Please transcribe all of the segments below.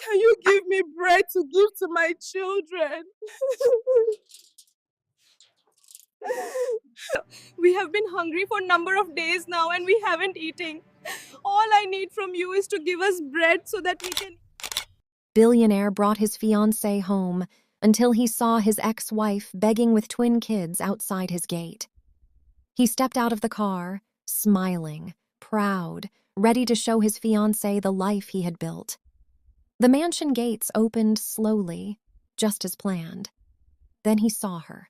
Can you give me bread to give to my children? We have been hungry for a number of days now and we haven't eaten. All I need from you is to give us bread so that we can. Billionaire brought his fiancée home until he saw his ex-wife begging with twin kids outside his gate. He stepped out of the car, smiling, proud, ready to show his fiancée the life he had built. The mansion gates opened slowly, just as planned. Then he saw her.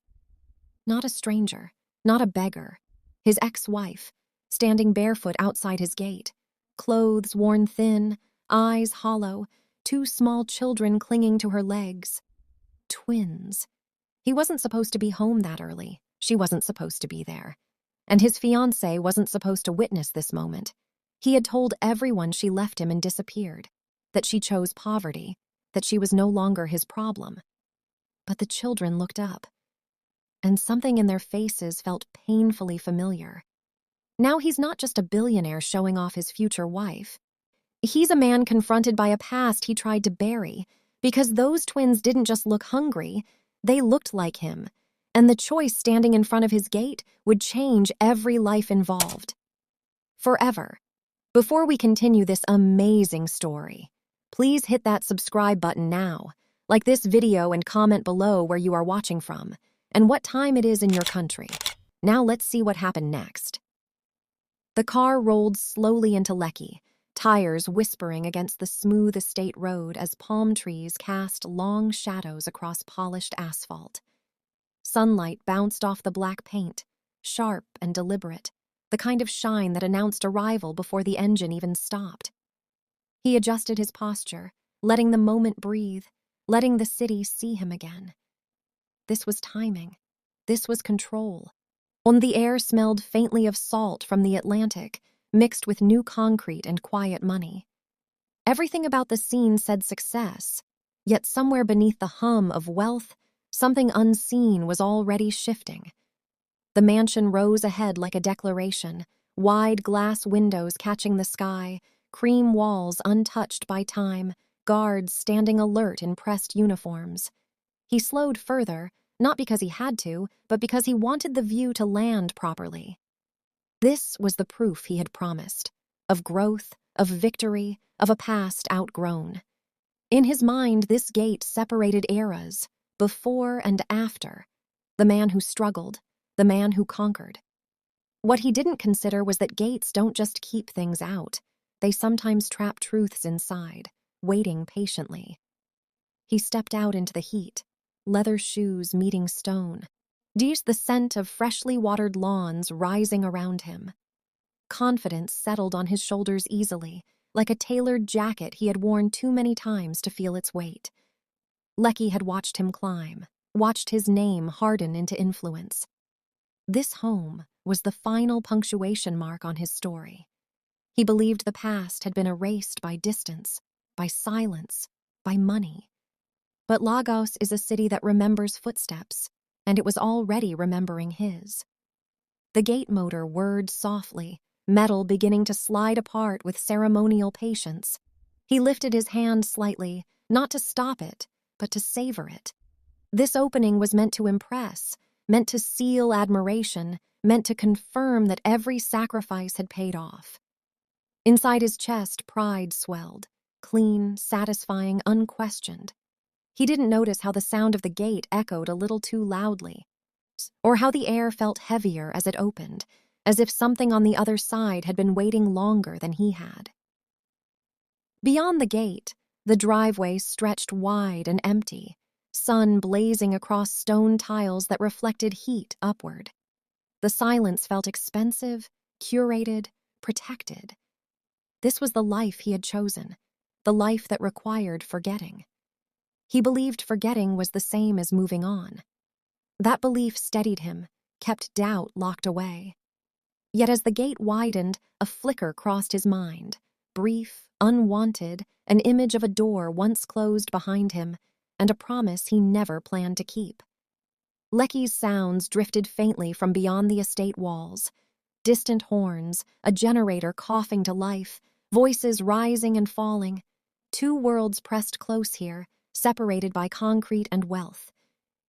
Not a stranger, not a beggar, his ex-wife, standing barefoot outside his gate, clothes worn thin, eyes hollow, two small children clinging to her legs. Twins. He wasn't supposed to be home that early. She wasn't supposed to be there. And his fiancée wasn't supposed to witness this moment. He had told everyone she left him and disappeared, that she chose poverty, that she was no longer his problem. But the children looked up, and something in their faces felt painfully familiar. Now he's not just a billionaire showing off his future wife. He's a man confronted by a past he tried to bury, because those twins didn't just look hungry, they looked like him, and the choice standing in front of his gate would change every life involved. Forever. Before we continue this amazing story, please hit that subscribe button now, like this video and comment below where you are watching from, and what time it is in your country. Now let's see what happened next. The car rolled slowly into Lekki, tires whispering against the smooth estate road as palm trees cast long shadows across polished asphalt. Sunlight bounced off the black paint, sharp and deliberate, the kind of shine that announced arrival before the engine even stopped. He adjusted his posture, letting the moment breathe, letting the city see him again. This was timing. This was control. And the air smelled faintly of salt from the Atlantic, mixed with new concrete and quiet money. Everything about the scene said success, yet somewhere beneath the hum of wealth, something unseen was already shifting. The mansion rose ahead like a declaration, wide glass windows catching the sky, cream walls untouched by time, guards standing alert in pressed uniforms. He slowed further, not because he had to, but because he wanted the view to land properly. This was the proof he had promised, of growth, of victory, of a past outgrown. In his mind, this gate separated eras, before and after, the man who struggled, the man who conquered. What he didn't consider was that gates don't just keep things out, they sometimes trap truths inside, waiting patiently. He stepped out into the heat, leather shoes meeting stone, the scent of freshly watered lawns rising around him. Confidence settled on his shoulders easily, like a tailored jacket he had worn too many times to feel its weight. Lekki had watched him climb, watched his name harden into influence. This home was the final punctuation mark on his story. He believed the past had been erased by distance, by silence, by money. But Lagos is a city that remembers footsteps, and it was already remembering his. The gate motor whirred softly, metal beginning to slide apart with ceremonial patience. He lifted his hand slightly, not to stop it, but to savor it. This opening was meant to impress, meant to seal admiration, meant to confirm that every sacrifice had paid off. Inside his chest, pride swelled, clean, satisfying, unquestioned. He didn't notice how the sound of the gate echoed a little too loudly, or how the air felt heavier as it opened, as if something on the other side had been waiting longer than he had. Beyond the gate, the driveway stretched wide and empty, sun blazing across stone tiles that reflected heat upward. The silence felt expensive, curated, protected. This was the life he had chosen, the life that required forgetting. He believed forgetting was the same as moving on. That belief steadied him, kept doubt locked away. Yet as the gate widened, a flicker crossed his mind, brief, unwanted, an image of a door once closed behind him, and a promise he never planned to keep. Lekki's sounds drifted faintly from beyond the estate walls. Distant horns, a generator coughing to life, voices rising and falling. Two worlds pressed close here, separated by concrete and wealth.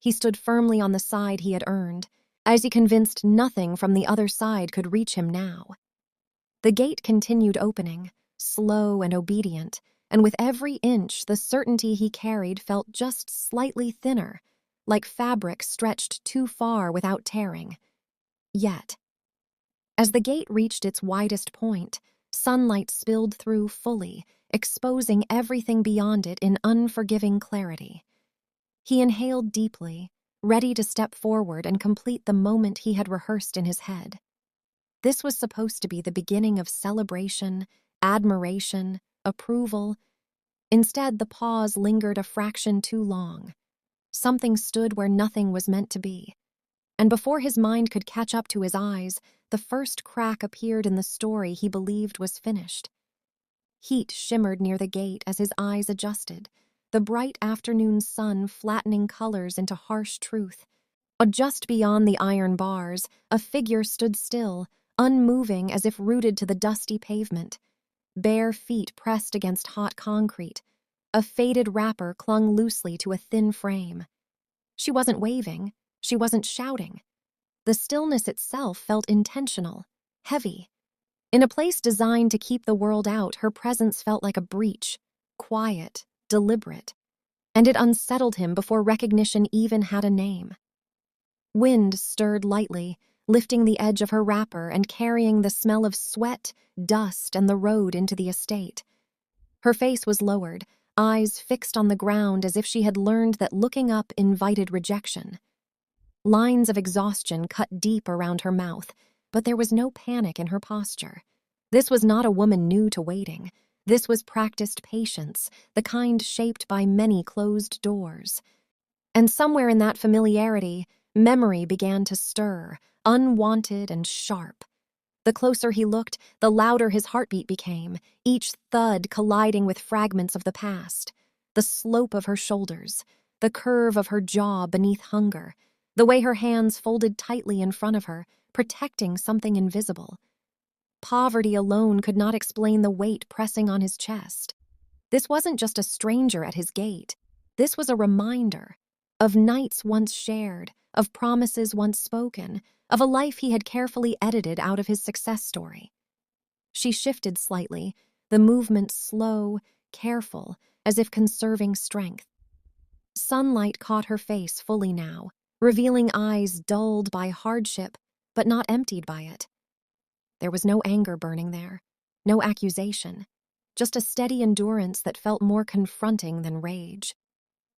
He stood firmly on the side he had earned, as he convinced nothing from the other side could reach him now. The gate continued opening, slow and obedient, and with every inch the certainty he carried felt just slightly thinner, like fabric stretched too far without tearing. Yet, as the gate reached its widest point, sunlight spilled through fully, exposing everything beyond it in unforgiving clarity. He inhaled deeply, ready to step forward and complete the moment he had rehearsed in his head. This was supposed to be the beginning of celebration, admiration, approval. Instead, the pause lingered a fraction too long. Something stood where nothing was meant to be. And before his mind could catch up to his eyes, the first crack appeared in the story he believed was finished. Heat shimmered near the gate as his eyes adjusted, the bright afternoon sun flattening colors into harsh truth. Just beyond the iron bars, a figure stood still, unmoving as if rooted to the dusty pavement. Bare feet pressed against hot concrete. A faded wrapper clung loosely to a thin frame. She wasn't waving. She wasn't shouting. The stillness itself felt intentional, heavy. In a place designed to keep the world out, her presence felt like a breach, quiet, deliberate, and it unsettled him before recognition even had a name. Wind stirred lightly, lifting the edge of her wrapper and carrying the smell of sweat, dust, and the road into the estate. Her face was lowered, eyes fixed on the ground as if she had learned that looking up invited rejection. Lines of exhaustion cut deep around her mouth, but there was no panic in her posture. This was not a woman new to waiting. This was practiced patience, the kind shaped by many closed doors. And somewhere in that familiarity, memory began to stir, unwanted and sharp. The closer he looked, the louder his heartbeat became, each thud colliding with fragments of the past. The slope of her shoulders, the curve of her jaw beneath hunger, the way her hands folded tightly in front of her, protecting something invisible. Poverty alone could not explain the weight pressing on his chest. This wasn't just a stranger at his gate. This was a reminder of nights once shared, of promises once spoken, of a life he had carefully edited out of his success story. She shifted slightly, the movement slow, careful, as if conserving strength. Sunlight caught her face fully now, revealing eyes dulled by hardship, but not emptied by it. There was no anger burning there, no accusation, just a steady endurance that felt more confronting than rage.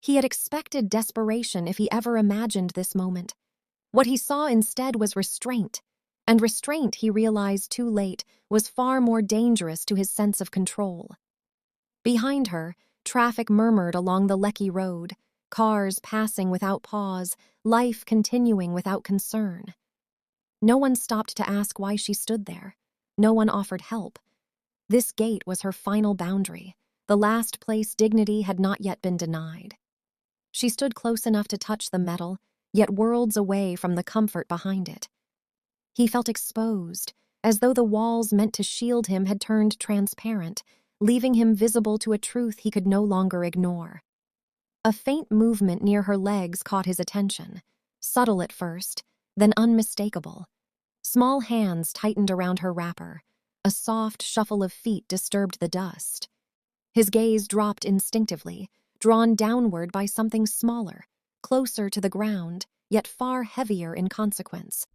He had expected desperation if he ever imagined this moment. What he saw instead was restraint, and restraint, he realized too late, was far more dangerous to his sense of control. Behind her, traffic murmured along the Lekki road, cars passing without pause, life continuing without concern. No one stopped to ask why she stood there. No one offered help. This gate was her final boundary, the last place dignity had not yet been denied. She stood close enough to touch the metal, yet worlds away from the comfort behind it. He felt exposed, as though the walls meant to shield him had turned transparent, leaving him visible to a truth he could no longer ignore. A faint movement near her legs caught his attention, subtle at first, then unmistakable. Small hands tightened around her wrapper. A soft shuffle of feet disturbed the dust. His gaze dropped instinctively, drawn downward by something smaller, closer to the ground, yet far heavier in consequence.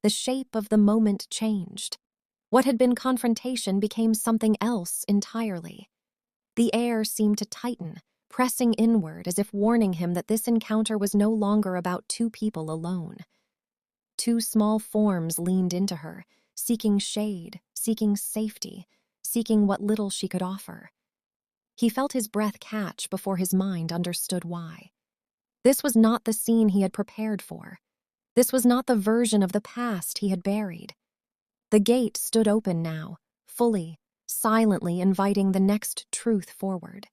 The shape of the moment changed. What had been confrontation became something else entirely. The air seemed to tighten, pressing inward as if warning him that this encounter was no longer about two people alone. Two small forms leaned into her, seeking shade, seeking safety, seeking what little she could offer. He felt his breath catch before his mind understood why. This was not the scene he had prepared for. This was not the version of the past he had buried. The gate stood open now, fully, silently inviting the next truth forward.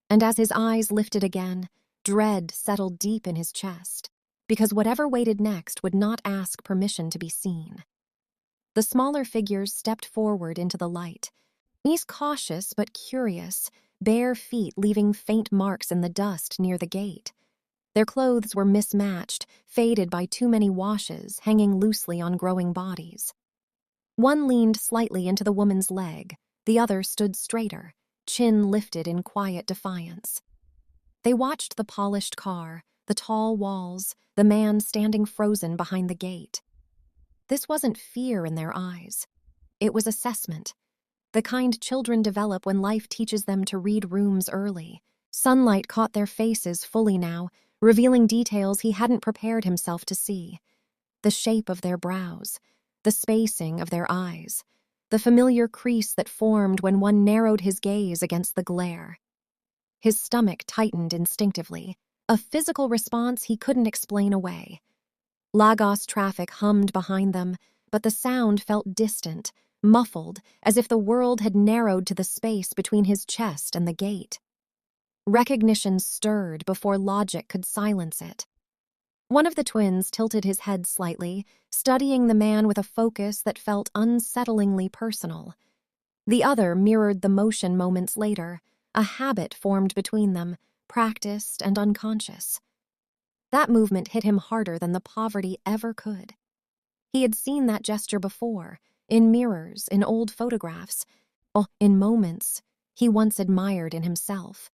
And as his eyes lifted again, dread settled deep in his chest, because whatever waited next would not ask permission to be seen. The smaller figures stepped forward into the light, knees cautious but curious, bare feet leaving faint marks in the dust near the gate. Their clothes were mismatched, faded by too many washes, hanging loosely on growing bodies. One leaned slightly into the woman's leg, the other stood straighter, chin lifted in quiet defiance. They watched the polished car, the tall walls, the man standing frozen behind the gate. This wasn't fear in their eyes. It was assessment, the kind children develop when life teaches them to read rooms early. Sunlight caught their faces fully now, revealing details he hadn't prepared himself to see. The shape of their brows, the spacing of their eyes, the familiar crease that formed when one narrowed his gaze against the glare. His stomach tightened instinctively, a physical response he couldn't explain away. Lagos traffic hummed behind them, but the sound felt distant, muffled, as if the world had narrowed to the space between his chest and the gate. Recognition stirred before logic could silence it. One of the twins tilted his head slightly, studying the man with a focus that felt unsettlingly personal. The other mirrored the motion moments later, a habit formed between them, practiced and unconscious. That movement hit him harder than the poverty ever could. He had seen that gesture before, in mirrors, in old photographs, in moments he once admired in himself.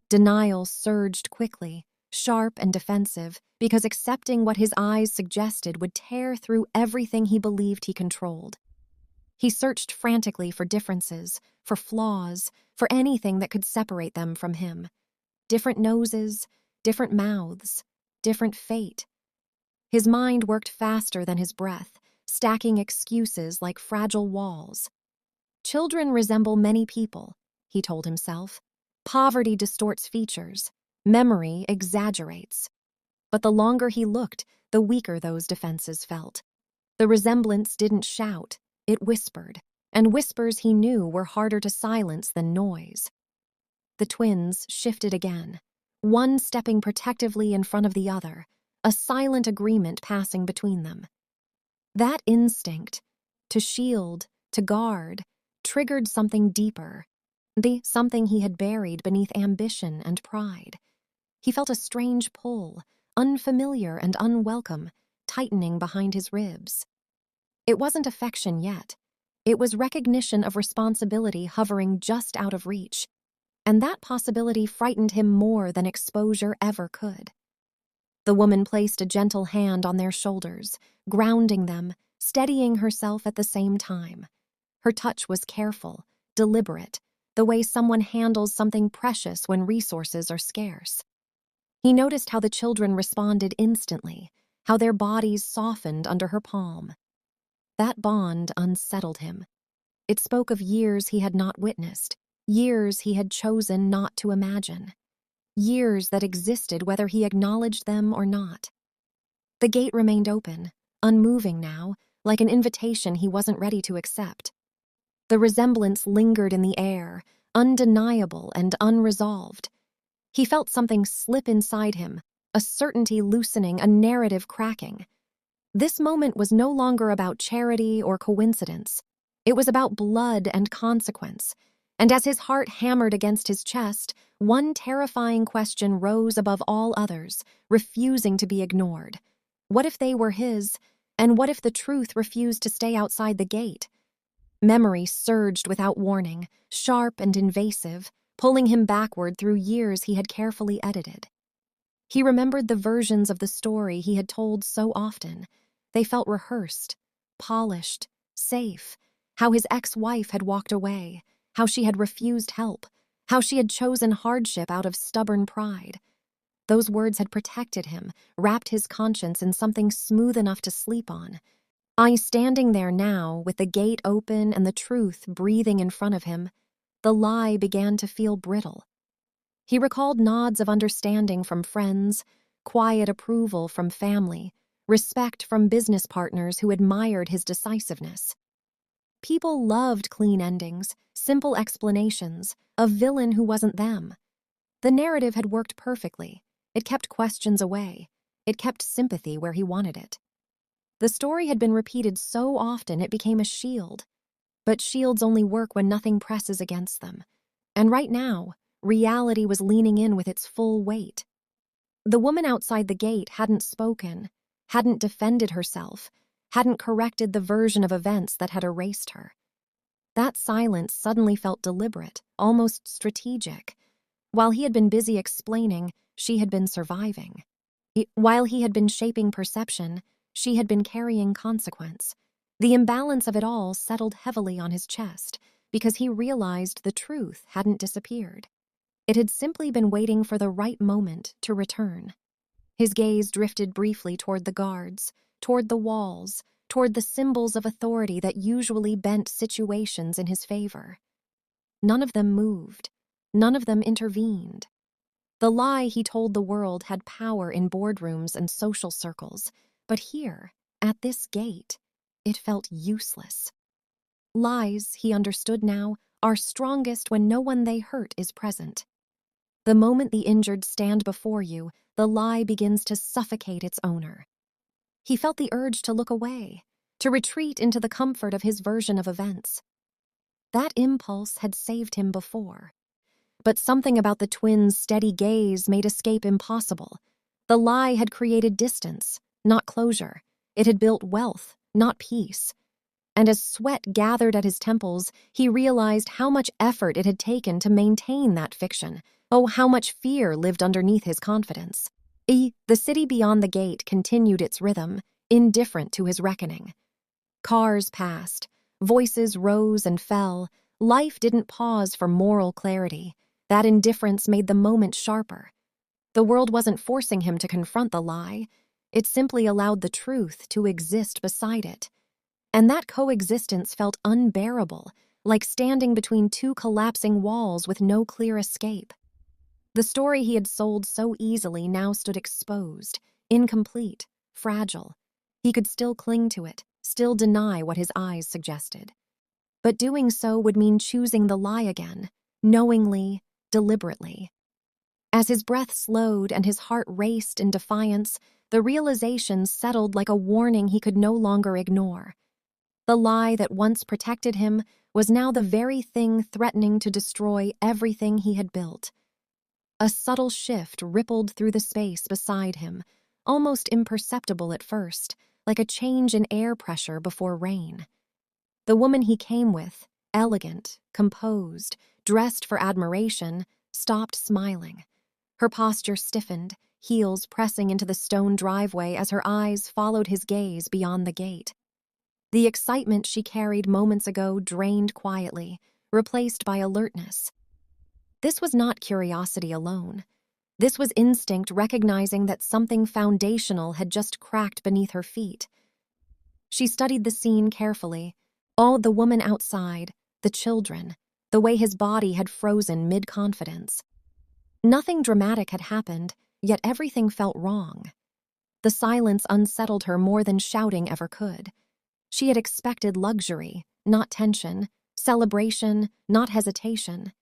Denial surged quickly, sharp and defensive, because accepting what his eyes suggested would tear through everything he believed he controlled. He searched frantically for differences, for flaws, for anything that could separate them from him. Different noses, different mouths, different fate. His mind worked faster than his breath, stacking excuses like fragile walls. Children resemble many people, he told himself. Poverty distorts features. Memory exaggerates. But the longer he looked, the weaker those defenses felt. The resemblance didn't shout, it whispered, and whispers he knew were harder to silence than noise. The twins shifted again, one stepping protectively in front of the other, a silent agreement passing between them. That instinct, to shield, to guard, triggered something deeper, something he had buried beneath ambition and pride. He felt a strange pull, unfamiliar and unwelcome, tightening behind his ribs. It wasn't affection yet. It was recognition of responsibility hovering just out of reach, and that possibility frightened him more than exposure ever could. The woman placed a gentle hand on their shoulders, grounding them, steadying herself at the same time. Her touch was careful, deliberate, the way someone handles something precious when resources are scarce. He noticed how the children responded instantly, how their bodies softened under her palm. That bond unsettled him. It spoke of years he had not witnessed, years he had chosen not to imagine, years that existed whether he acknowledged them or not. The gate remained open, unmoving now, like an invitation he wasn't ready to accept. The resemblance lingered in the air, undeniable and unresolved. He felt something slip inside him, a certainty loosening, a narrative cracking. This moment was no longer about charity or coincidence. It was about blood and consequence. And as his heart hammered against his chest, one terrifying question rose above all others, refusing to be ignored. What if they were his, and what if the truth refused to stay outside the gate? Memory surged without warning, sharp and invasive, pulling him backward through years he had carefully edited. He remembered the versions of the story he had told so often. They felt rehearsed, polished, safe. How his ex-wife had walked away, how she had refused help, how she had chosen hardship out of stubborn pride. Those words had protected him, wrapped his conscience in something smooth enough to sleep on. Standing there now, with the gate open and the truth breathing in front of him, the lie began to feel brittle. He recalled nods of understanding from friends, quiet approval from family, respect from business partners who admired his decisiveness. People loved clean endings, simple explanations, a villain who wasn't them. The narrative had worked perfectly. It kept questions away. It kept sympathy where he wanted it. The story had been repeated so often it became a shield. But shields only work when nothing presses against them. And right now, reality was leaning in with its full weight. The woman outside the gate hadn't spoken, hadn't defended herself, hadn't corrected the version of events that had erased her. That silence suddenly felt deliberate, almost strategic. While he had been busy explaining, she had been surviving. While he had been shaping perception, she had been carrying consequence. The imbalance of it all settled heavily on his chest because he realized the truth hadn't disappeared. It had simply been waiting for the right moment to return. His gaze drifted briefly toward the guards, toward the walls, toward the symbols of authority that usually bent situations in his favor. None of them moved. None of them intervened. The lie he told the world had power in boardrooms and social circles, but here, at this gate, it felt useless. Lies, he understood now, are strongest when no one they hurt is present. The moment the injured stand before you, the lie begins to suffocate its owner. He felt the urge to look away, to retreat into the comfort of his version of events. That impulse had saved him before. But something about the twins' steady gaze made escape impossible. The lie had created distance, not closure. It had built wealth, not peace. And as sweat gathered at his temples, he realized how much effort it had taken to maintain that fiction. Oh, how much fear lived underneath his confidence. The city beyond the gate continued its rhythm, indifferent to his reckoning. Cars passed, voices rose and fell. Life didn't pause for moral clarity. That indifference made the moment sharper. The world wasn't forcing him to confront the lie. It simply allowed the truth to exist beside it. And that coexistence felt unbearable, like standing between two collapsing walls with no clear escape. The story he had sold so easily now stood exposed, incomplete, fragile. He could still cling to it, still deny what his eyes suggested. But doing so would mean choosing the lie again, knowingly, deliberately. As his breath slowed and his heart raced in defiance, the realization settled like a warning he could no longer ignore. The lie that once protected him was now the very thing threatening to destroy everything he had built. A subtle shift rippled through the space beside him, almost imperceptible at first, like a change in air pressure before rain. The woman he came with, elegant, composed, dressed for admiration, stopped smiling. Her posture stiffened, heels pressing into the stone driveway as her eyes followed his gaze beyond the gate. The excitement she carried moments ago drained quietly, replaced by alertness. This was not curiosity alone. This was instinct recognizing that something foundational had just cracked beneath her feet. She studied the scene carefully. All the woman outside, the children, the way his body had frozen mid-confidence. Nothing dramatic had happened, yet everything felt wrong. The silence unsettled her more than shouting ever could. She had expected luxury, not tension, celebration, not hesitation.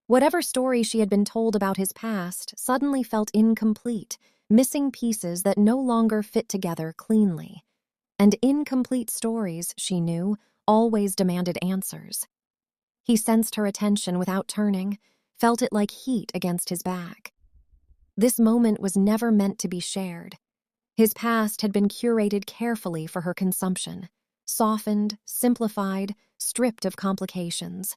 Whatever story she had been told about his past suddenly felt incomplete, missing pieces that no longer fit together cleanly. And incomplete stories, she knew, always demanded answers. He sensed her attention without turning, felt it like heat against his back. This moment was never meant to be shared. His past had been curated carefully for her consumption, softened, simplified, stripped of complications.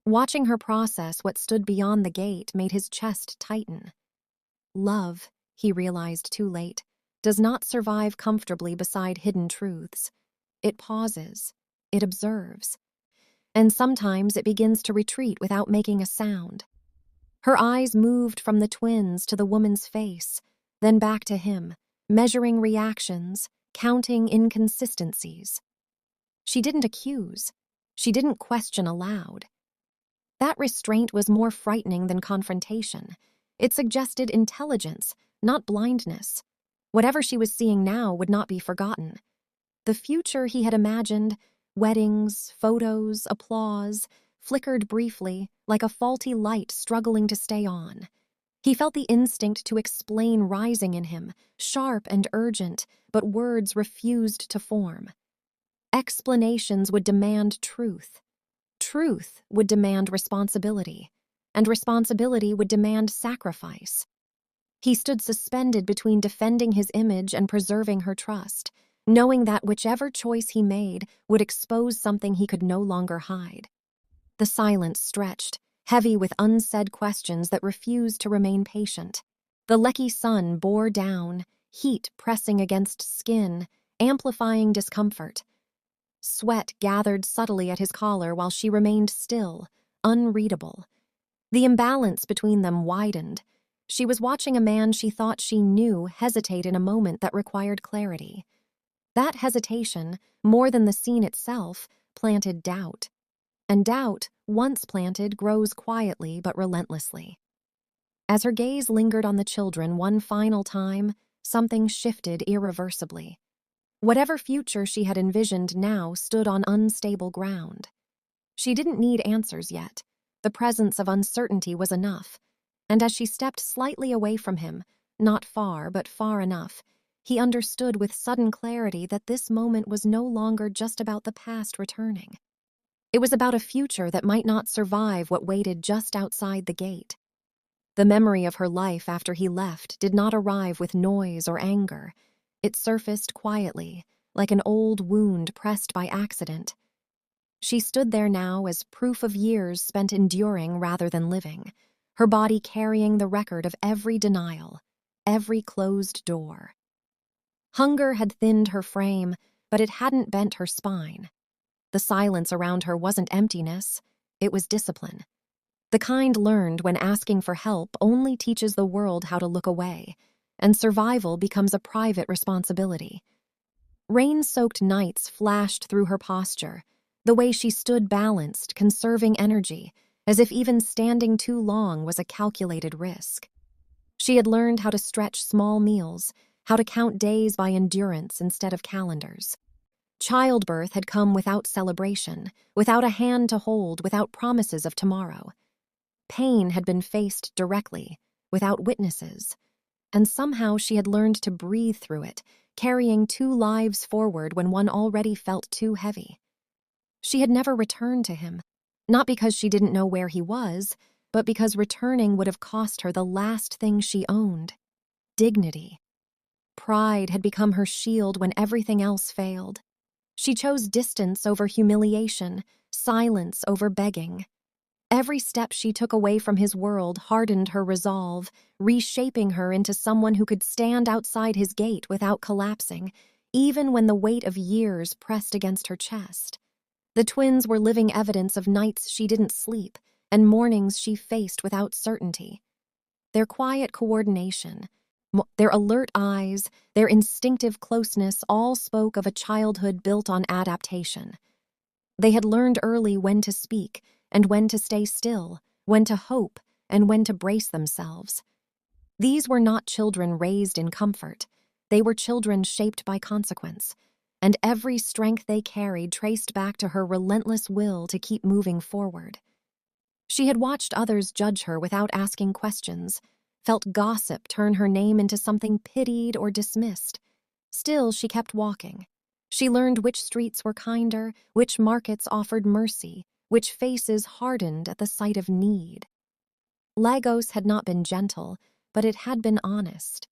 Watching her process what stood beyond the gate made his chest tighten. Love, he realized too late, does not survive comfortably beside hidden truths. It pauses, it observes, and sometimes it begins to retreat without making a sound. Her eyes moved from the twins to the woman's face, then back to him, measuring reactions, counting inconsistencies. She didn't accuse. She didn't question aloud. That restraint was more frightening than confrontation. It suggested intelligence, not blindness. Whatever she was seeing now would not be forgotten. The future he had imagined, weddings, photos, applause, flickered briefly, like a faulty light struggling to stay on. He felt the instinct to explain rising in him, sharp and urgent, but words refused to form. Explanations would demand truth. truth would demand responsibility, and responsibility would demand sacrifice. He stood suspended between defending his image and preserving her trust, knowing that whichever choice he made would expose something he could no longer hide. The silence stretched, heavy with unsaid questions that refused to remain patient. The Lekki sun bore down, heat pressing against skin, amplifying discomfort. Sweat gathered subtly at his collar while she remained still, unreadable. The imbalance between them widened. She was watching a man she thought she knew hesitate in a moment that required clarity. That hesitation, more than the scene itself, planted doubt. And doubt, once planted, grows quietly but relentlessly. As her gaze lingered on the children one final time, something shifted irreversibly. Whatever future she had envisioned now stood on unstable ground. She didn't need answers yet. The presence of uncertainty was enough. And as she stepped slightly away from him, not far but far enough, he understood with sudden clarity that this moment was no longer just about the past returning. It was about a future that might not survive what waited just outside the gate. The memory of her life after he left did not arrive with noise or anger. It surfaced quietly, like an old wound pressed by accident. She stood there now as proof of years spent enduring rather than living, her body carrying the record of every denial, every closed door. Hunger had thinned her frame, but it hadn't bent her spine. The silence around her wasn't emptiness, it was discipline. The kind learned when asking for help only teaches the world how to look away, and survival becomes a private responsibility. Rain-soaked nights flashed through her posture, the way she stood balanced, conserving energy, as if even standing too long was a calculated risk. She had learned how to stretch small meals, how to count days by endurance instead of calendars. Childbirth had come without celebration, without a hand to hold, without promises of tomorrow. Pain had been faced directly, without witnesses. And somehow she had learned to breathe through it, carrying two lives forward when one already felt too heavy. She had never returned to him, not because she didn't know where he was, but because returning would have cost her the last thing she owned: dignity. Pride had become her shield when everything else failed. She chose distance over humiliation, silence over begging. Every step she took away from his world hardened her resolve, reshaping her into someone who could stand outside his gate without collapsing, even when the weight of years pressed against her chest. The twins were living evidence of nights she didn't sleep and mornings she faced without certainty. Their quiet coordination, their alert eyes, their instinctive closeness all spoke of a childhood built on adaptation. They had learned early when to speak and when to stay still, when to hope and when to brace themselves. These were not children raised in comfort. They were children shaped by consequence, and every strength they carried traced back to her relentless will to keep moving forward. She had watched others judge her without asking questions, felt gossip turn her name into something pitied or dismissed. Still, she kept walking. She learned which streets were kinder, which markets offered mercy, which faces hardened at the sight of need. Lagos had not been gentle, but it had been honest.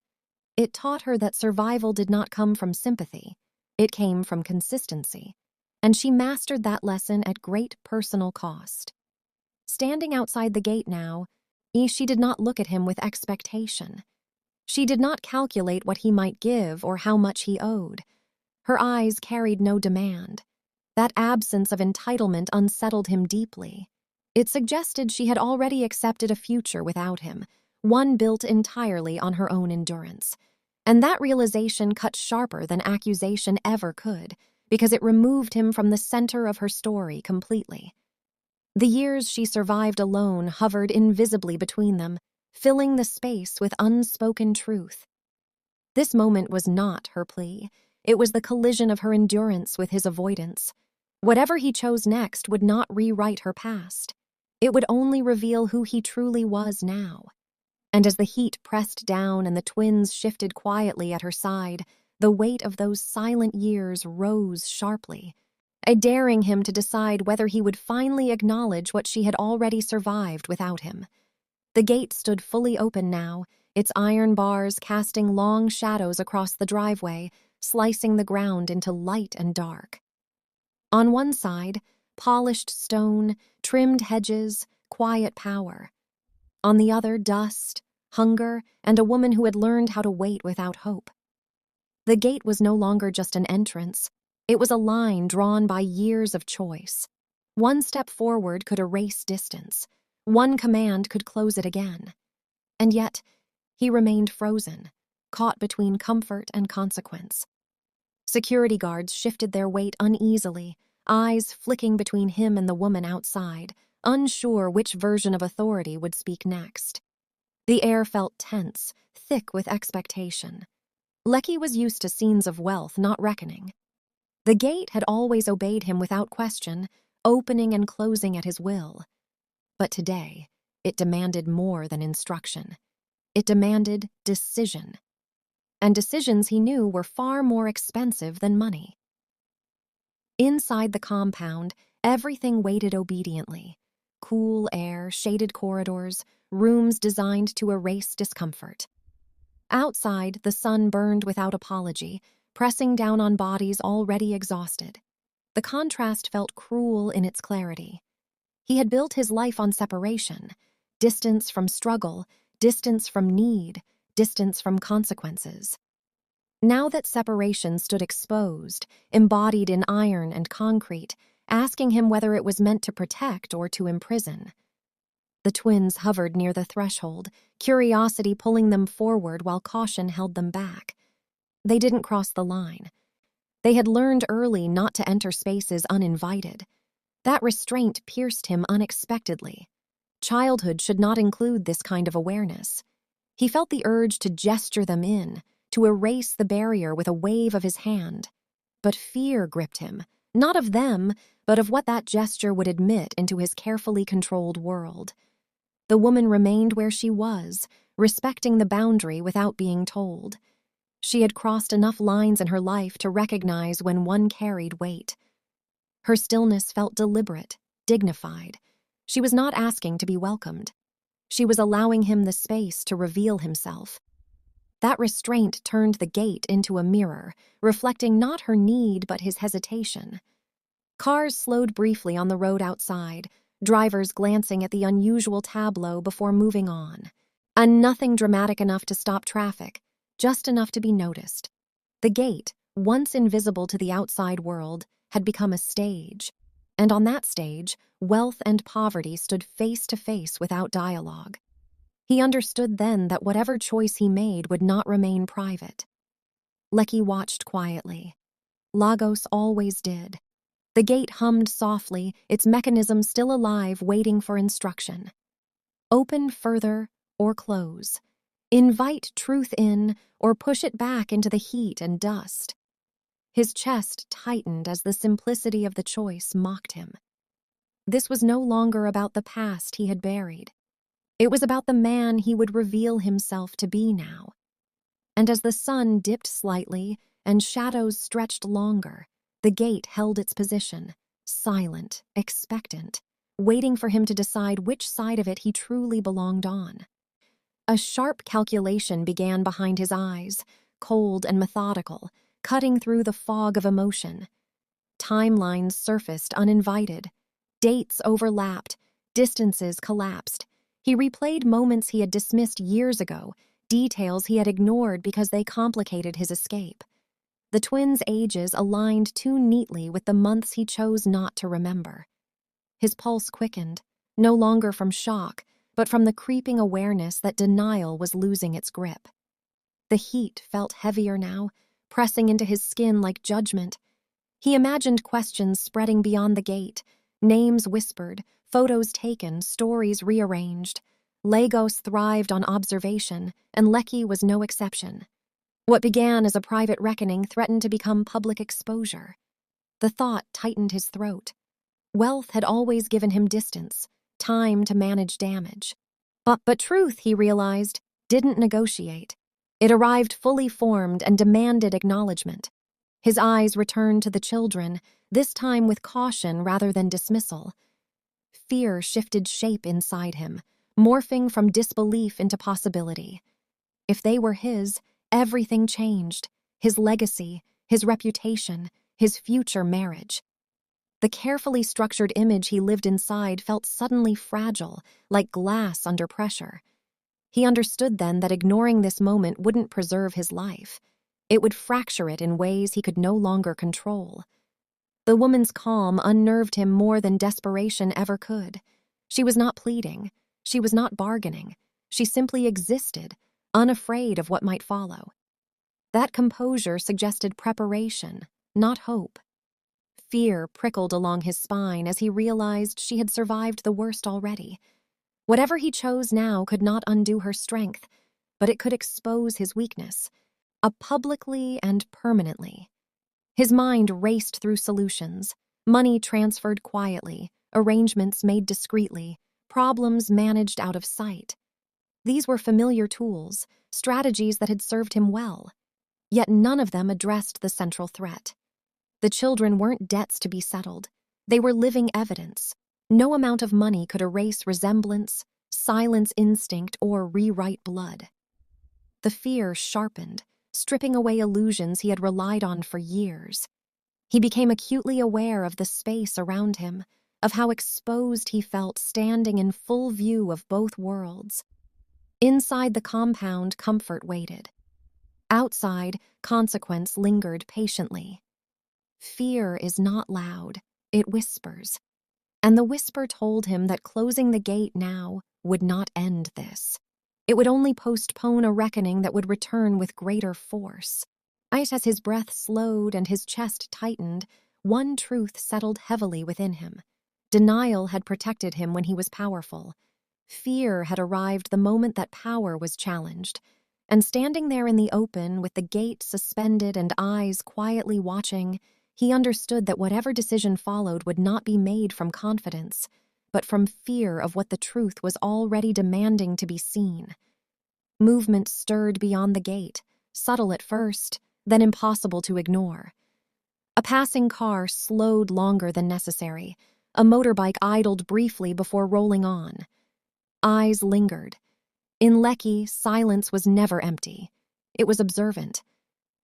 It taught her that survival did not come from sympathy. It came from consistency, and she mastered that lesson at great personal cost. Standing outside the gate now, she did not look at him with expectation. She did not calculate what he might give or how much he owed. Her eyes carried no demand. That absence of entitlement unsettled him deeply. It suggested she had already accepted a future without him, one built entirely on her own endurance. And that realization cut sharper than accusation ever could, because it removed him from the center of her story completely. The years she survived alone hovered invisibly between them, filling the space with unspoken truth. This moment was not her plea. It was the collision of her endurance with his avoidance. Whatever he chose next would not rewrite her past. It would only reveal who he truly was now. And as the heat pressed down and the twins shifted quietly at her side, the weight of those silent years rose sharply. daring him to decide whether he would finally acknowledge what she had already survived without him. The gate stood fully open now, its iron bars casting long shadows across the driveway, slicing the ground into light and dark. On one side, polished stone, trimmed hedges, quiet power. On the other, dust, hunger, and a woman who had learned how to wait without hope. The gate was no longer just an entrance. It was a line drawn by years of choice. One step forward could erase distance. One command could close it again. And yet, he remained frozen, caught between comfort and consequence. Security guards shifted their weight uneasily, eyes flicking between him and the woman outside, unsure which version of authority would speak next. The air felt tense, thick with expectation. Lekki was used to scenes of wealth, not reckoning. The gate had always obeyed him without question, opening and closing at his will. But today, it demanded more than instruction. It demanded decision. And decisions, he knew, were far more expensive than money. Inside the compound, everything waited obediently. Cool air, shaded corridors, rooms designed to erase discomfort. Outside, the sun burned without apology, pressing down on bodies already exhausted. The contrast felt cruel in its clarity. He had built his life on separation, distance from struggle, distance from need, distance from consequences. Now that separation stood exposed, embodied in iron and concrete, asking him whether it was meant to protect or to imprison. The twins hovered near the threshold, curiosity pulling them forward while caution held them back. They didn't cross the line. They had learned early not to enter spaces uninvited. That restraint pierced him unexpectedly. Childhood should not include this kind of awareness. He felt the urge to gesture them in, to erase the barrier with a wave of his hand. But fear gripped him, not of them, but of what that gesture would admit into his carefully controlled world. The woman remained where she was, respecting the boundary without being told. She had crossed enough lines in her life to recognize when one carried weight. Her stillness felt deliberate, dignified. She was not asking to be welcomed. She was allowing him the space to reveal himself. That restraint turned the gate into a mirror, reflecting not her need but his hesitation. Cars slowed briefly on the road outside, drivers glancing at the unusual tableau before moving on. And nothing dramatic enough to stop traffic, just enough to be noticed. The gate, once invisible to the outside world, had become a stage. And on that stage, wealth and poverty stood face to face without dialogue. He understood then that whatever choice he made would not remain private. Lekki watched quietly. Lagos always did. The gate hummed softly, its mechanism still alive, waiting for instruction. Open further or close. Invite truth in or push it back into the heat and dust. His chest tightened as the simplicity of the choice mocked him. This was no longer about the past he had buried. It was about the man he would reveal himself to be now. And as the sun dipped slightly and shadows stretched longer, the gate held its position, silent, expectant, waiting for him to decide which side of it he truly belonged on. A sharp calculation began behind his eyes, cold and methodical, cutting through the fog of emotion. Timelines surfaced uninvited. Dates overlapped. Distances collapsed. He replayed moments he had dismissed years ago, details he had ignored because they complicated his escape. The twins' ages aligned too neatly with the months he chose not to remember. His pulse quickened, no longer from shock, but from the creeping awareness that denial was losing its grip. The heat felt heavier now, pressing into his skin like judgment. He imagined questions spreading beyond the gate, names whispered, photos taken, stories rearranged. Lagos thrived on observation, and Lekki was no exception. What began as a private reckoning threatened to become public exposure. The thought tightened his throat. Wealth had always given him distance, time to manage damage. But truth, he realized, didn't negotiate. It arrived fully formed and demanded acknowledgement. His eyes returned to the children, this time with caution rather than dismissal. Fear shifted shape inside him, morphing from disbelief into possibility. If they were his, everything changed. His legacy, his reputation, his future marriage. The carefully structured image he lived inside felt suddenly fragile, like glass under pressure. He understood then that ignoring this moment wouldn't preserve his life. It would fracture it in ways he could no longer control. The woman's calm unnerved him more than desperation ever could. She was not pleading. She was not bargaining. She simply existed, unafraid of what might follow. That composure suggested preparation, not hope. Fear prickled along his spine as he realized she had survived the worst already. Whatever he chose now could not undo her strength, but it could expose his weakness, publicly and permanently. His mind raced through solutions, money transferred quietly, arrangements made discreetly, problems managed out of sight. These were familiar tools, strategies that had served him well. Yet none of them addressed the central threat. The children weren't debts to be settled. They were living evidence. No amount of money could erase resemblance, silence instinct, or rewrite blood. The fear sharpened, stripping away illusions he had relied on for years. He became acutely aware of the space around him, of how exposed he felt standing in full view of both worlds. Inside the compound, comfort waited. Outside, consequence lingered patiently. Fear is not loud, it whispers. And the whisper told him that closing the gate now would not end this. It would only postpone a reckoning that would return with greater force. Right as his breath slowed and his chest tightened, one truth settled heavily within him. Denial had protected him when he was powerful. Fear had arrived the moment that power was challenged. And standing there in the open, with the gate suspended and eyes quietly watching, he understood that whatever decision followed would not be made from confidence, but from fear of what the truth was already demanding to be seen. Movement stirred beyond the gate, subtle at first, then impossible to ignore. A passing car slowed longer than necessary. A motorbike idled briefly before rolling on. Eyes lingered. In Lekki, silence was never empty. It was observant.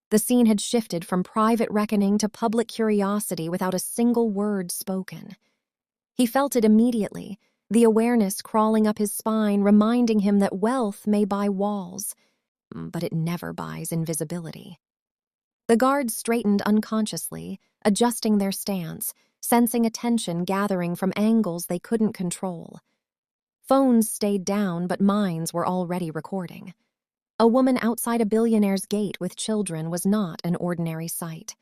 The scene had shifted from private reckoning to public curiosity without a single word spoken. He felt it immediately, the awareness crawling up his spine, reminding him that wealth may buy walls, but it never buys invisibility. The guards straightened unconsciously, adjusting their stance, sensing attention gathering from angles they couldn't control. Phones stayed down, but minds were already recording. A woman outside a billionaire's gate with children was not an ordinary sight.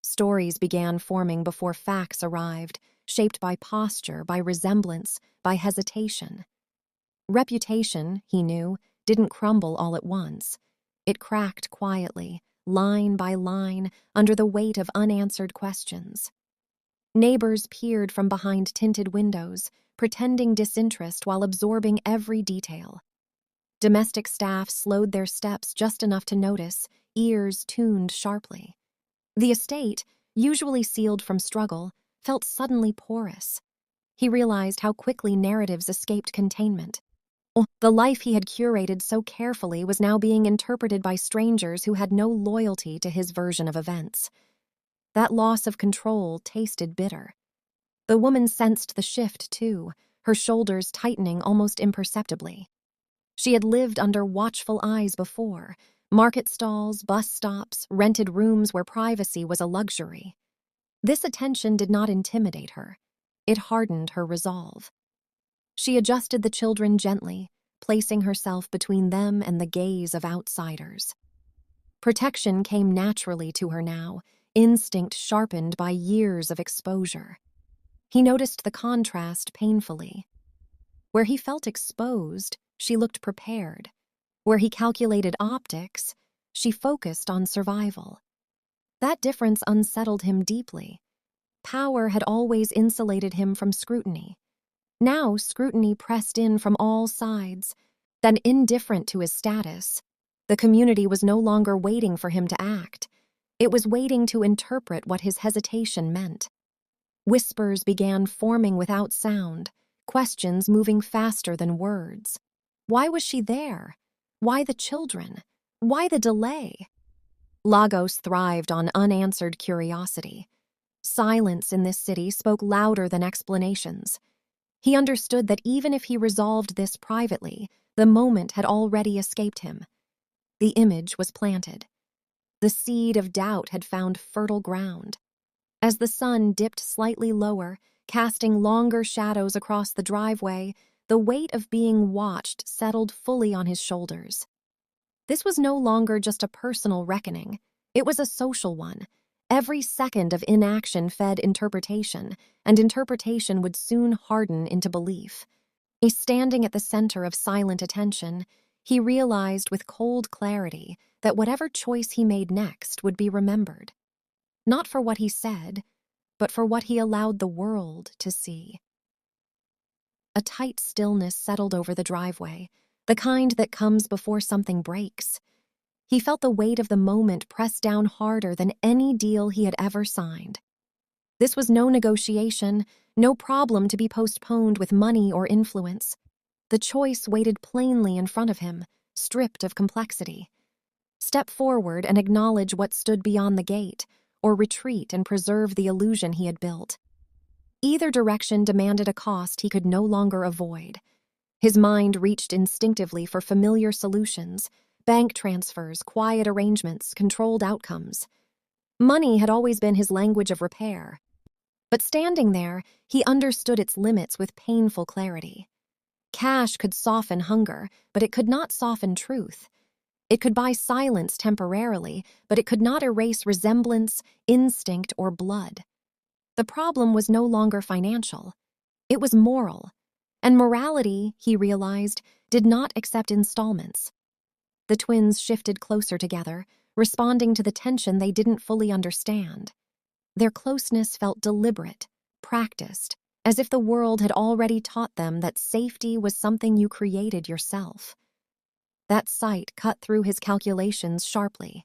Stories began forming before facts arrived, shaped by posture, by resemblance, by hesitation. Reputation, he knew, didn't crumble all at once. It cracked quietly, line by line, under the weight of unanswered questions. Neighbors peered from behind tinted windows, pretending disinterest while absorbing every detail. Domestic staff slowed their steps just enough to notice, ears tuned sharply. The estate, usually sealed from struggle, felt suddenly porous. He realized how quickly narratives escaped containment. The life he had curated so carefully was now being interpreted by strangers who had no loyalty to his version of events. That loss of control tasted bitter. The woman sensed the shift, too, her shoulders tightening almost imperceptibly. She had lived under watchful eyes before, market stalls, bus stops, rented rooms where privacy was a luxury. This attention did not intimidate her. It hardened her resolve. She adjusted the children gently, placing herself between them and the gaze of outsiders. Protection came naturally to her now, instinct sharpened by years of exposure. He noticed the contrast painfully. Where he felt exposed, she looked prepared. Where he calculated optics, she focused on survival. That difference unsettled him deeply. Power had always insulated him from scrutiny. Now scrutiny pressed in from all sides. Then, indifferent to his status, the community was no longer waiting for him to act. It was waiting to interpret what his hesitation meant. Whispers began forming without sound, questions moving faster than words. Why was she there? Why the children? Why the delay? Lagos thrived on unanswered curiosity. Silence in this city spoke louder than explanations. He understood that even if he resolved this privately, the moment had already escaped him. The image was planted. The seed of doubt had found fertile ground. As the sun dipped slightly lower, casting longer shadows across the driveway, the weight of being watched settled fully on his shoulders. This was no longer just a personal reckoning. It was a social one. Every second of inaction fed interpretation, and interpretation would soon harden into belief. Standing at the center of silent attention, he realized with cold clarity that whatever choice he made next would be remembered. Not for what he said, but for what he allowed the world to see. A tight stillness settled over the driveway, the kind that comes before something breaks. He felt the weight of the moment press down harder than any deal he had ever signed. This was no negotiation, no problem to be postponed with money or influence. The choice waited plainly in front of him, stripped of complexity. Step forward and acknowledge what stood beyond the gate, or retreat and preserve the illusion he had built. Either direction demanded a cost he could no longer avoid. His mind reached instinctively for familiar solutions, bank transfers, quiet arrangements, controlled outcomes. Money had always been his language of repair. But standing there, he understood its limits with painful clarity. Cash could soften hunger, but it could not soften truth. It could buy silence temporarily, but it could not erase resemblance, instinct, or blood. The problem was no longer financial. It was moral. And morality, he realized, did not accept installments. The twins shifted closer together, responding to the tension they didn't fully understand. Their closeness felt deliberate, practiced, as if the world had already taught them that safety was something you created yourself. That sight cut through his calculations sharply.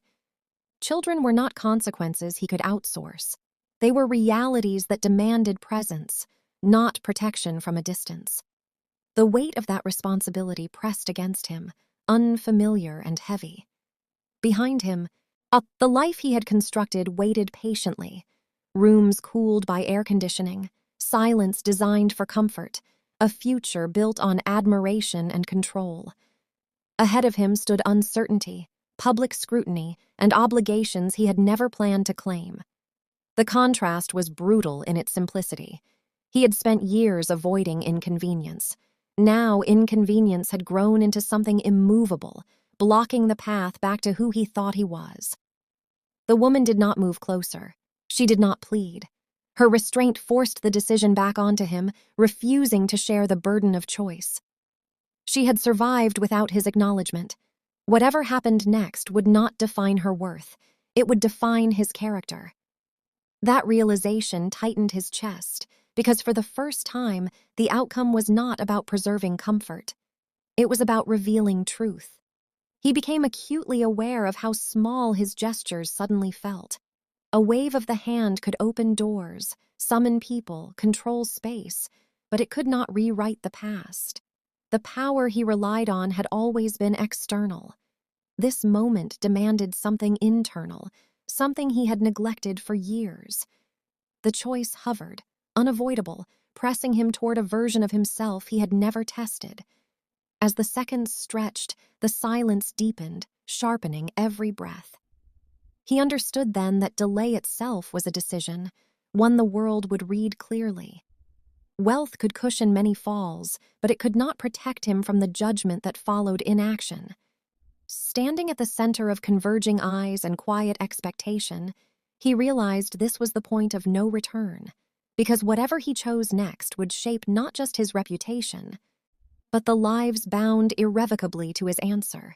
Children were not consequences he could outsource. They were realities that demanded presence, not protection from a distance. The weight of that responsibility pressed against him, unfamiliar and heavy. Behind him, the life he had constructed waited patiently. Rooms cooled by air conditioning, silence designed for comfort, a future built on admiration and control. Ahead of him stood uncertainty, public scrutiny, and obligations he had never planned to claim. The contrast was brutal in its simplicity. He had spent years avoiding inconvenience. Now inconvenience had grown into something immovable, blocking the path back to who he thought he was. The woman did not move closer. She did not plead. Her restraint forced the decision back onto him, refusing to share the burden of choice. She had survived without his acknowledgement. Whatever happened next would not define her worth. It would define his character. That realization tightened his chest, because for the first time, the outcome was not about preserving comfort. It was about revealing truth. He became acutely aware of how small his gestures suddenly felt. A wave of the hand could open doors, summon people, control space, but it could not rewrite the past. The power he relied on had always been external. This moment demanded something internal, something he had neglected for years. The choice hovered, unavoidable, pressing him toward a version of himself he had never tested. As the seconds stretched, the silence deepened, sharpening every breath. He understood then that delay itself was a decision, one the world would read clearly. Wealth could cushion many falls, but it could not protect him from the judgment that followed inaction. Standing at the center of converging eyes and quiet expectation, he realized this was the point of no return, because whatever he chose next would shape not just his reputation, but the lives bound irrevocably to his answer.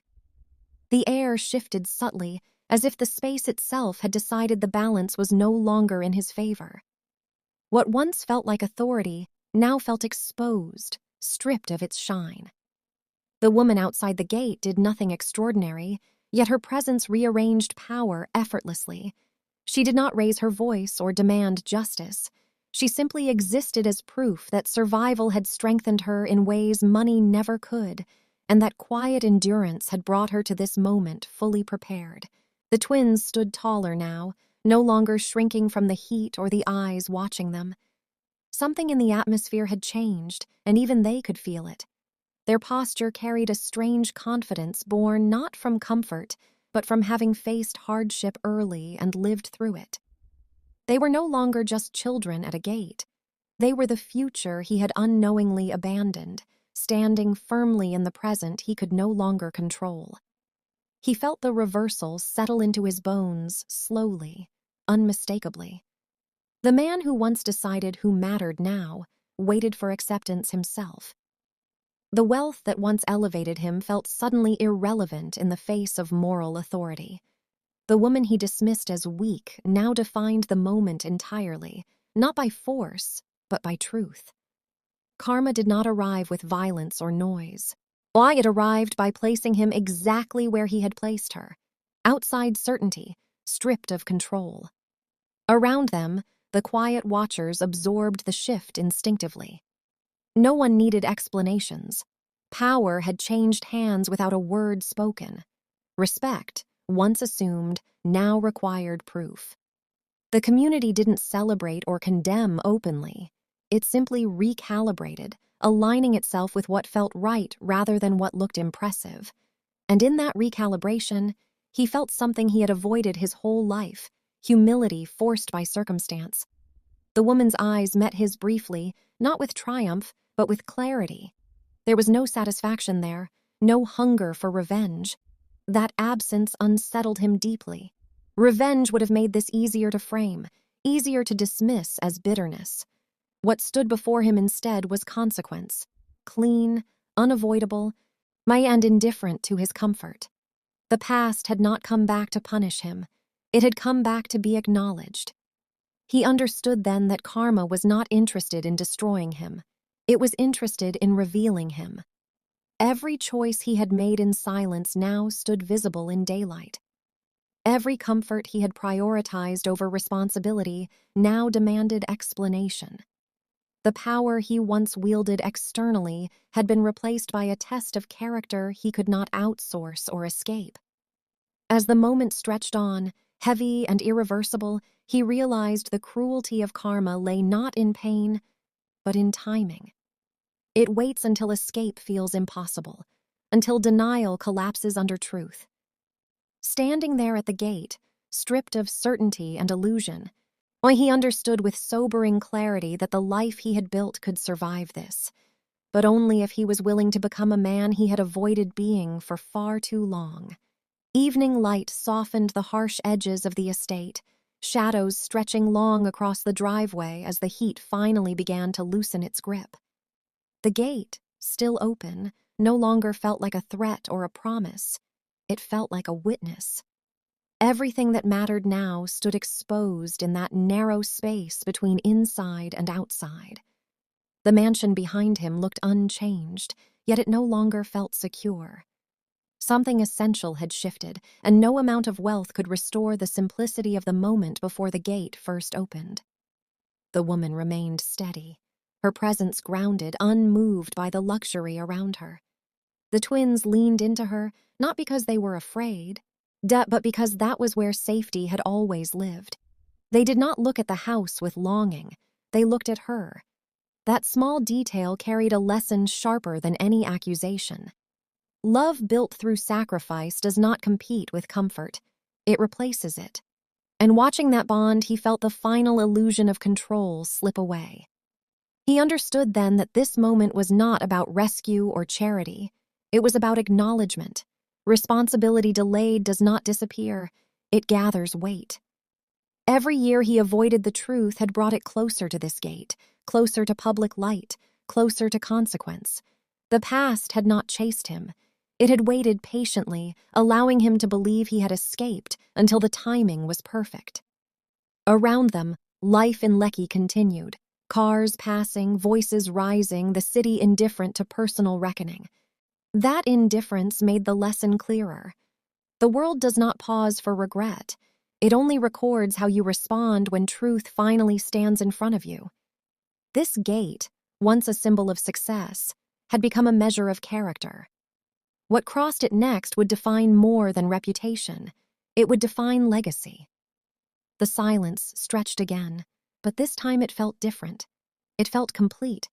The air shifted subtly, as if the space itself had decided the balance was no longer in his favor. What once felt like authority now felt exposed, stripped of its shine. The woman outside the gate did nothing extraordinary, yet her presence rearranged power effortlessly, She did not raise her voice or demand justice. She simply existed as proof that survival had strengthened her in ways money never could, and that quiet endurance had brought her to this moment fully prepared. The twins stood taller now, no longer shrinking from the heat or the eyes watching them. Something in the atmosphere had changed, and even they could feel it. Their posture carried a strange confidence born not from comfort, but from having faced hardship early and lived through it. They were no longer just children at a gate. They were the future he had unknowingly abandoned, standing firmly in the present he could no longer control. He felt the reversal settle into his bones slowly, unmistakably. The man who once decided who mattered now waited for acceptance himself. The wealth that once elevated him felt suddenly irrelevant in the face of moral authority. The woman he dismissed as weak now defined the moment entirely, not by force, but by truth. Karma did not arrive with violence or noise. Why, it arrived by placing him exactly where he had placed her, outside certainty, stripped of control. Around them, the quiet watchers absorbed the shift instinctively. No one needed explanations. Power had changed hands without a word spoken. Respect, once assumed, now required proof. The community didn't celebrate or condemn openly. It simply recalibrated, aligning itself with what felt right rather than what looked impressive. And in that recalibration, he felt something he had avoided his whole life, humility forced by circumstance. The woman's eyes met his briefly, not with triumph, but with clarity. There was no satisfaction there, no hunger for revenge. That absence unsettled him deeply. Revenge would have made this easier to frame, easier to dismiss as bitterness. What stood before him instead was consequence, clean, unavoidable, and indifferent to his comfort. The past had not come back to punish him. It had come back to be acknowledged. He understood then that karma was not interested in destroying him. It was interested in revealing him. Every choice he had made in silence now stood visible in daylight. Every comfort he had prioritized over responsibility now demanded explanation. The power he once wielded externally had been replaced by a test of character he could not outsource or escape. As the moment stretched on, heavy and irreversible, he realized the cruelty of karma lay not in pain, but in timing. It waits until escape feels impossible, until denial collapses under truth. Standing there at the gate, stripped of certainty and illusion, he understood with sobering clarity that the life he had built could survive this, but only if he was willing to become a man he had avoided being for far too long. Evening light softened the harsh edges of the estate, shadows stretching long across the driveway as the heat finally began to loosen its grip. The gate, still open, no longer felt like a threat or a promise. It felt like a witness. Everything that mattered now stood exposed in that narrow space between inside and outside. The mansion behind him looked unchanged, yet it no longer felt secure. Something essential had shifted, and no amount of wealth could restore the simplicity of the moment before the gate first opened. The woman remained steady, her presence grounded, unmoved by the luxury around her. The twins leaned into her, not because they were afraid, but because that was where safety had always lived. They did not look at the house with longing. They looked at her. That small detail carried a lesson sharper than any accusation. Love built through sacrifice does not compete with comfort. It replaces it. And watching that bond, he felt the final illusion of control slip away. He understood then that this moment was not about rescue or charity. It was about acknowledgement. Responsibility delayed does not disappear. It gathers weight. Every year he avoided the truth had brought it closer to this gate, closer to public light, closer to consequence. The past had not chased him. It had waited patiently, allowing him to believe he had escaped until the timing was perfect. Around them, life in Lekki continued. Cars passing, voices rising, the city indifferent to personal reckoning. That indifference made the lesson clearer. The world does not pause for regret. It only records how you respond when truth finally stands in front of you. This gate, once a symbol of success, had become a measure of character. What crossed it next would define more than reputation. It would define legacy. The silence stretched again, but this time it felt different. It felt complete.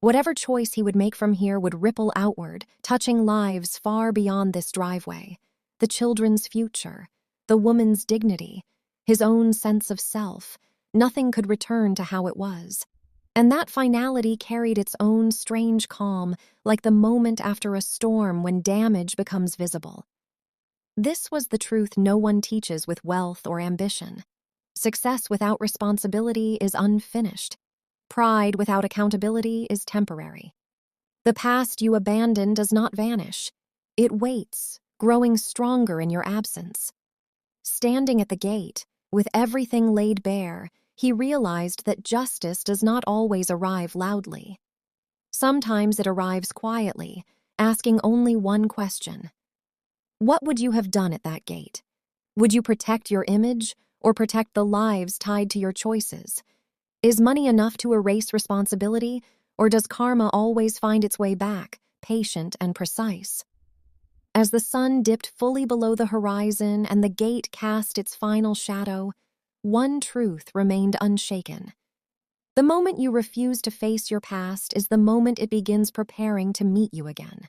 Whatever choice he would make from here would ripple outward, touching lives far beyond this driveway. The children's future, the woman's dignity, his own sense of self. Nothing could return to how it was. And that finality carried its own strange calm, like the moment after a storm when damage becomes visible. This was the truth no one teaches with wealth or ambition. Success without responsibility is unfinished. Pride without accountability is temporary. The past you abandon does not vanish. It waits, growing stronger in your absence. Standing at the gate, with everything laid bare, he realized that justice does not always arrive loudly. Sometimes it arrives quietly, asking only one question. What would you have done at that gate? Would you protect your image or protect the lives tied to your choices? Is money enough to erase responsibility, or does karma always find its way back, patient and precise? As the sun dipped fully below the horizon and the gate cast its final shadow, one truth remained unshaken. The moment you refuse to face your past is the moment it begins preparing to meet you again.